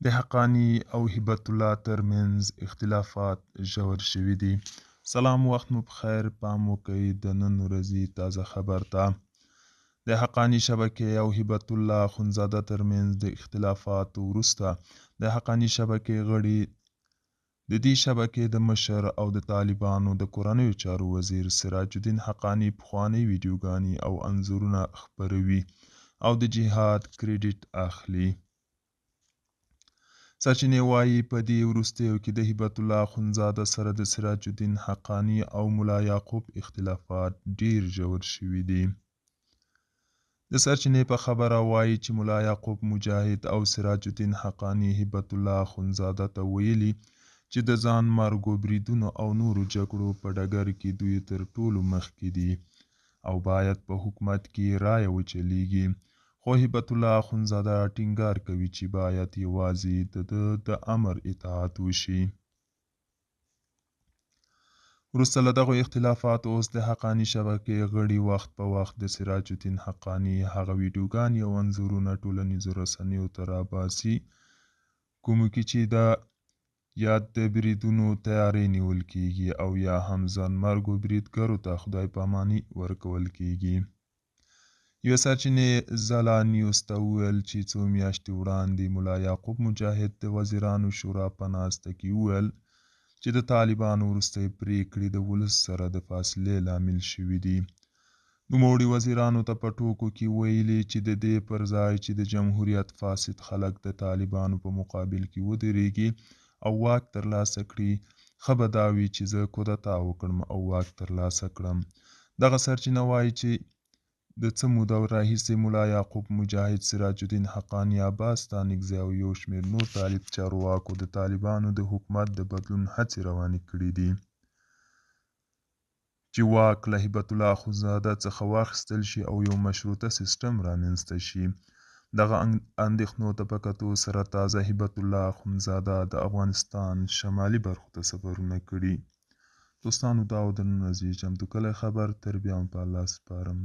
د حقانی او هبت الله ترمنځ اختلافات ژور شوي دي. سلام، وخت مو بخیر. پام وکړئ د نن ورځې تازه خبر ته. د حقانی شبکې او هبت الله اخندزاده ترمنځ د اختلافاتو وروسته د حقانی شبکې غړي د دې شبکې د مشر او د طالبانو د کورنیو چارو وزیر سراج الدین حقانی پخوانۍ ویډیوګانې او انځورونه خپروي او د جهاد کریډټ اخلي. سرچینې وایي په دې وروستیو کې د هبت الله اخندزاده سره د سراج الدین حقانی او ملا یعقوب اختلافات ډیر ژور شوي دي. د سرچینې په خبره وایي چې ملا یعقوب مجاهد او سراج الدین حقانی هبت الله اخندزاده ته ویلي چې د ځان مرګو بریدونو او نورو جګړو په ډګر کې دوی تر ټولو مخکې دي او باید په حکومت کې رایه وچلیږي. خو هبت الله اخندزاده ټینګار کوي چې باید یوازې د امر اطاعت وشي. وروسته له دغو اختلافاتو اوس د حقانی شبکې غړي وخت په وخت د سراج الدین حقانی هغه ویډیوګانې او انځورونه ټولنیزو رسنیو ته راباسي کومو کې چې د یا د بریدونو تیاری نیول کیږي او یا هم ځان مرګو بریدګرو ته خدای پاماني ورکول کیږي. یو سرچینې ځلا نیوز ته وویل چې څو میاشتې وړاندې ملا یعقوب مجاهد د وزیرانو شورا په ناسته کې وویل چې د طالبانو وروستۍ پریکړې د ولس سره د فاصلې لامل شوي دي. نوموړي وزیرانو ته په ټوکو کې ویلي چې د دې پر ځای چې د جمهوریت فاسد خلک د طالبانو په مقابل کې ودرېږي او واک ترلاسه کړي، ښه به دا وي چې زه کودتا وکړم او واک ترلاسه کړم. دغه سرچینه وایي چې د څه موده راهیسې ملا یعقوب مجاهد، سراج الدین حقانی، عباس ستانکزی او یو شمېر نور طالب چارواکو د طالبانو د حکومت د بدلون هڅې روانې کړي دي چې واک له هبت الله اخندزاده څخه واخیستل شي او یو مشروطه سیستم رامنځته شي. دغه اندېښنو ته په کتو سره تازه هبت الله اخندزاده د افغانستان شمالي برخو ته سفرونه کړي. دوستانو، دا و د نن ورځې چمتو کلی خبر. تر بیا هم په الله سپارم.